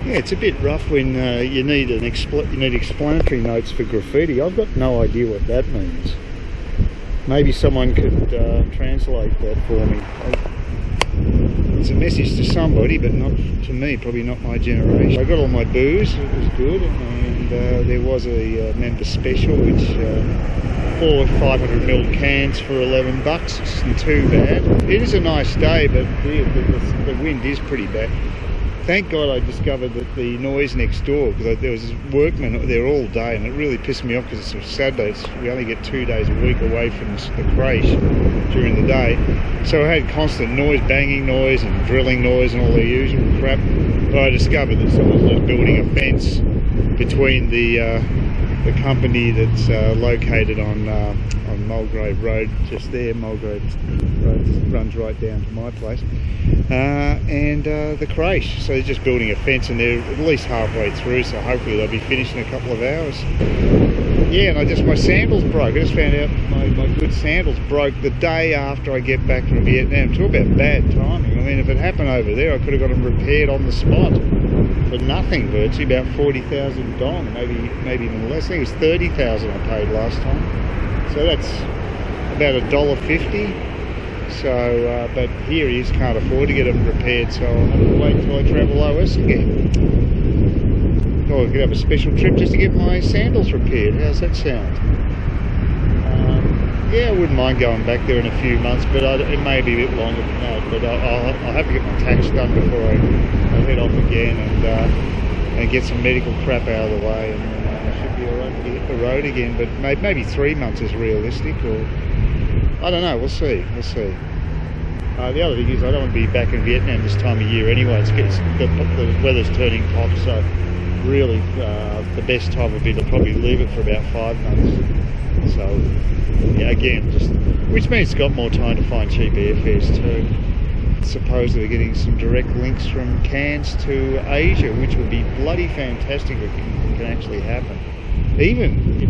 Yeah, it's a bit rough when you need explanatory notes for graffiti. I've got no idea what that means. Maybe someone could translate that for me. It's a message to somebody, but not to me, probably not my generation. I got all my booze, it was good, and there was a member special, which 4 500ml cans for $11. Isn't too bad. It is a nice day, but the wind is pretty bad. Thank God I discovered that the noise next door, because there was workmen there all day, and it really pissed me off because it's Saturday. We only get 2 days a week away from the crech during the day. So I had constant noise, banging noise and drilling noise and all the usual crap. But I discovered that someone was building a fence between the company that's located on Mulgrave Road, just there. Mulgrave Road runs right down to my place, and the crech. So they're just building a fence, and they're at least halfway through, so hopefully they'll be finished in a couple of hours. Yeah, and my sandals broke. I just found out my good sandals broke the day after I get back from Vietnam. Talk about bad timing. I mean, if it happened over there, I could have got them repaired on the spot for nothing, virtually, about 40,000 dong, maybe even less. I think it was 30,000 I paid last time. So that's about $1.50. So, but here he is, can't afford to get them repaired, so I'll have to wait until I travel OS again. Or I could have a special trip just to get my sandals repaired. How's that sound? Yeah, I wouldn't mind going back there in a few months, but it may be a bit longer than that. But I'll have to get my tax done before I head off again and get some medical crap out of the way, and I should be alright to hit the road again. But maybe 3 months is realistic, or I don't know. We'll see. We'll see. The other thing is I don't want to be back in Vietnam this time of year anyway. The weather's turning hot, so really the best time would be to probably leave it for about 5 months. So yeah, again, which means it's got more time to find cheap airfares too. Supposedly getting some direct links from Cairns to Asia, which would be bloody fantastic if it can actually happen. Even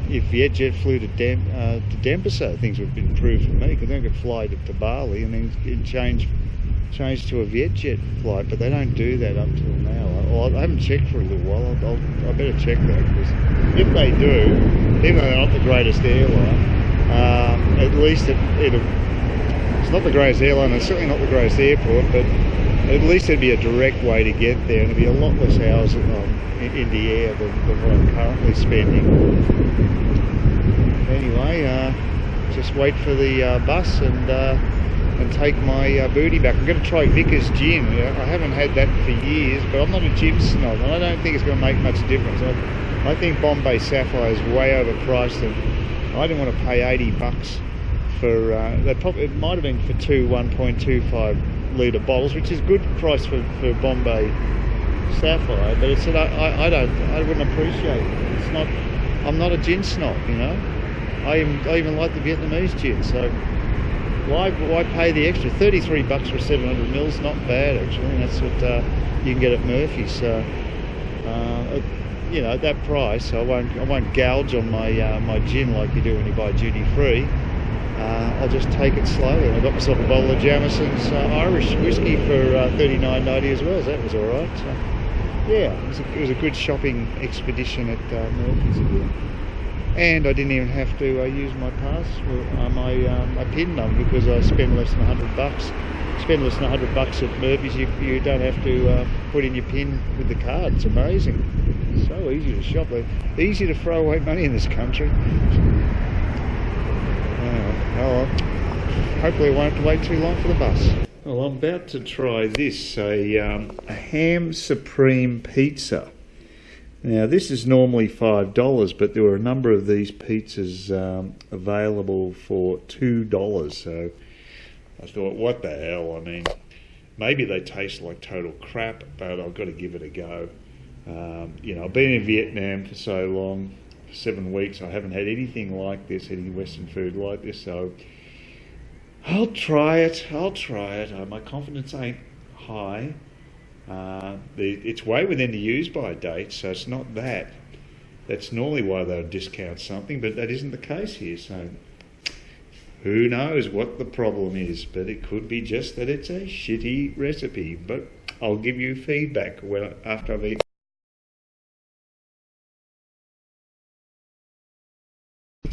if Vietjet flew to Denpasar, things would improve for me, because then I could fly to Bali and then change to a Vietjet flight, but they don't do that up till now. I haven't checked for a little while. I better check that, because if they do, even though they're not the greatest airline, at least it's not the greatest airline, it's certainly not the greatest airport, but at least there'd be a direct way to get there, and it'd be a lot less hours in the air than what I'm currently spending. Anyway, just wait for the bus and take my booty back. I'm going to try Vickers gin. I haven't had that for years, but I'm not a gin snob, and I don't think it's going to make much difference. I think Bombay Sapphire is way overpriced, and I didn't want to pay $80 for. It might have been for two 1.25 litre bottles, which is good price for Bombay Sapphire. But it's I wouldn't appreciate it. It's not. I'm not a gin snob, you know. I even like the Vietnamese gin, so. Why pay the extra? $33 for 700ml, not bad actually. And that's what you can get at Murphy's. So you know, at that price, I won't gouge on my gin like you do when you buy duty free. I'll just take it slowly. I got myself a bottle of Jameson's Irish Whiskey for $39.90 as well. So that was all right. So, yeah, it was a good shopping expedition at Murphy's again. And I didn't even have to use my pass, my PIN number, because I spend less than $100. Spend less than $100 at Murphy's, you don't have to put in your PIN with the card. It's amazing. So easy to shop. Easy to throw away money in this country. Well, hopefully I won't have to wait too long for the bus. Well, I'm about to try this, a ham supreme pizza. Now, this is normally $5, but there were a number of these pizzas available for $2. So I thought, what the hell? I mean, maybe they taste like total crap, but I've got to give it a go. You know, I've been in Vietnam for so long, for 7 weeks. I haven't had anything like this, any Western food like this. So I'll try it. My confidence ain't high. It's way within the use-by date, so it's not that. That's normally why they'll discount something, but that isn't the case here. So who knows what the problem is, but it could be just that it's a shitty recipe. But I'll give you feedback after I've eaten.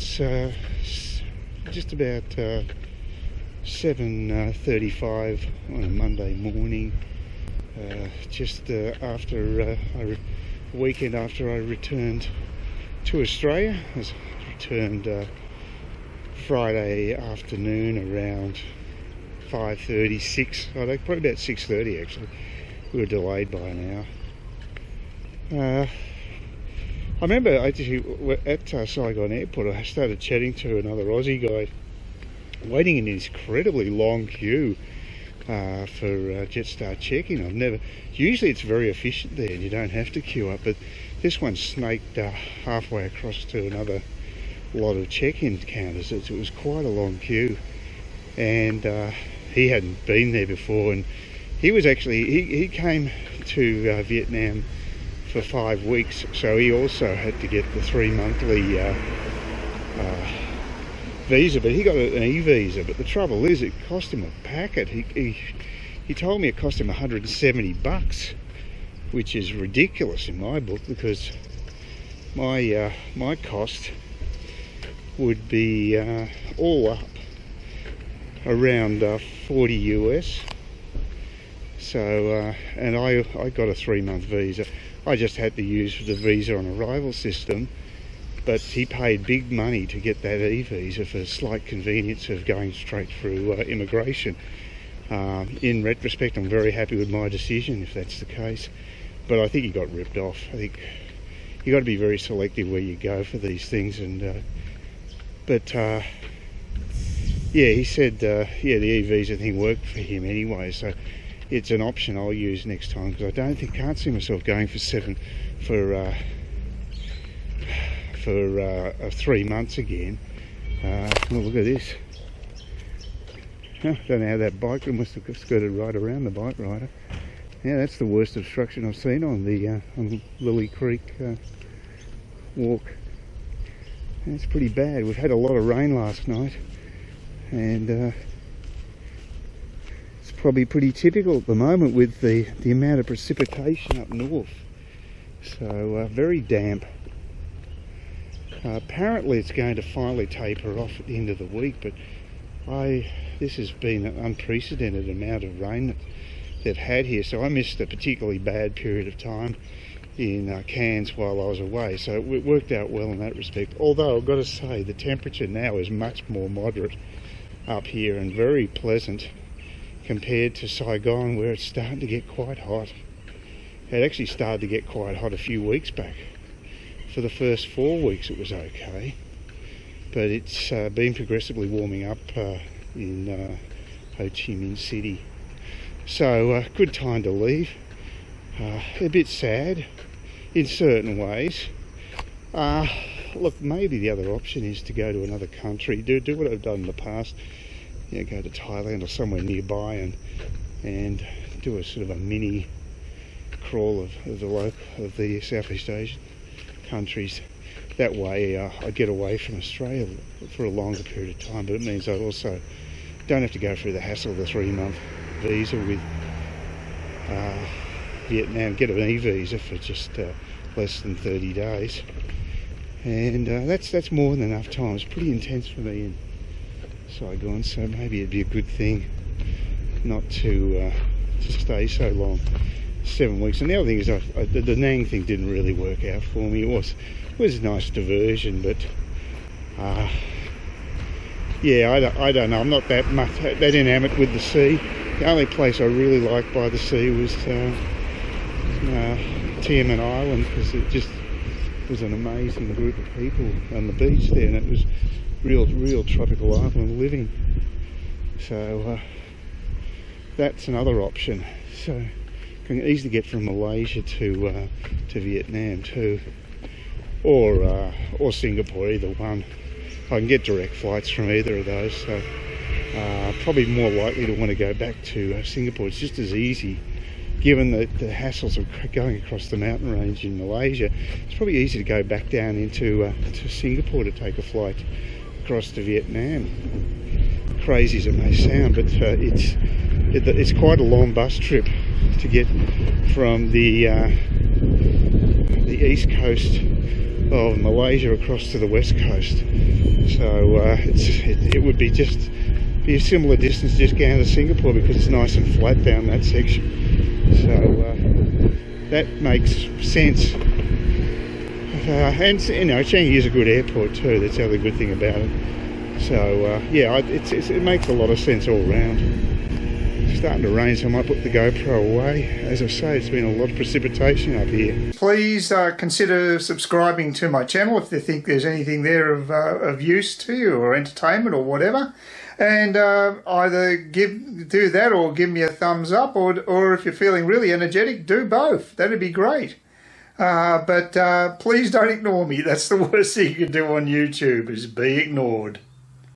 It's just about 7:35 on a Monday morning, just after a weekend after I returned to Australia. I returned Friday afternoon around 5:36, probably about 6:30 actually. We were delayed by an hour. I remember actually at Saigon Airport I started chatting to another Aussie guy waiting in this incredibly long queue for Jetstar check-in. Usually it's very efficient there and you don't have to queue up, but this one snaked halfway across to another lot of check-in counters. It was quite a long queue, and he hadn't been there before, and he came to Vietnam for 5 weeks, so he also had to get the 3 monthly visa, but he got an e-visa. But the trouble is, it cost him a packet. He told me it cost him $170, which is ridiculous in my book, because my cost would be all up around 40 US. So and I got a 3-month visa. I just had to use the visa on arrival system, but he paid big money to get that e-visa for the slight convenience of going straight through immigration. In retrospect, I'm very happy with my decision if that's the case, but I think he got ripped off. I think you got to be very selective where you go for these things, and yeah, he said yeah, the e-visa thing worked for him anyway, so it's an option I'll use next time, because I can't see myself going for 3 months again. Well, look at this. I don't know how that biker must have skirted right around the bike rider. Yeah, that's the worst obstruction I've seen on the Lily Creek walk. It's pretty bad. We've had a lot of rain last night, and it's probably pretty typical at the moment with the amount of precipitation up north. So very damp. Apparently it's going to finally taper off at the end of the week, but this has been an unprecedented amount of rain that they've had here, so I missed a particularly bad period of time in Cairns while I was away, so it worked out well in that respect. Although I've got to say, the temperature now is much more moderate up here and very pleasant compared to Saigon, where it's starting to get quite hot. It actually started to get quite hot a few weeks back. For the first 4 weeks it was okay, but it's been progressively warming up in Ho Chi Minh City. So good time to leave. A bit sad in certain ways. Look, maybe the other option is to go to another country, do what I've done in the past. You know, go to Thailand or somewhere nearby and do a sort of a mini crawl of the Southeast Asian countries. That way I get away from Australia for a longer period of time, but it means I also don't have to go through the hassle of the 3-month visa with Vietnam. Get an e-visa for just less than 30 days, and that's more than enough time. It's pretty intense for me in Saigon, so maybe it'd be a good thing not to stay so long. 7 weeks. And the other thing is, the Da Nang thing didn't really work out for me. It was a nice diversion, but yeah, I don't know. I'm not that enamoured with the sea. The only place I really liked by the sea was Tiamen Island, because it just was an amazing group of people on the beach there, and it was real tropical island living. So that's another option. So you can easily get from Malaysia to Vietnam too, or Singapore, either one. I can get direct flights from either of those, so probably more likely to want to go back to Singapore. It's just as easy, given the hassles of going across the mountain range in Malaysia. It's probably easy to go back down into to Singapore to take a flight across to Vietnam. Crazy as it may sound, but it's quite a long bus trip to get from the east coast of Malaysia across to the west coast. So it would be a similar distance just going to Singapore, because it's nice and flat down that section. So that makes sense. And you know, Changi is a good airport too. That's the other good thing about it. So yeah, it makes a lot of sense all round. It's starting to rain, so I might put the GoPro away. As I say, it's been a lot of precipitation up here. Please consider subscribing to my channel if you think there's anything there of use to you, or entertainment or whatever. And either do that or give me a thumbs up, or if you're feeling really energetic, do both. That'd be great. But please don't ignore me. That's the worst thing you can do on YouTube, is be ignored.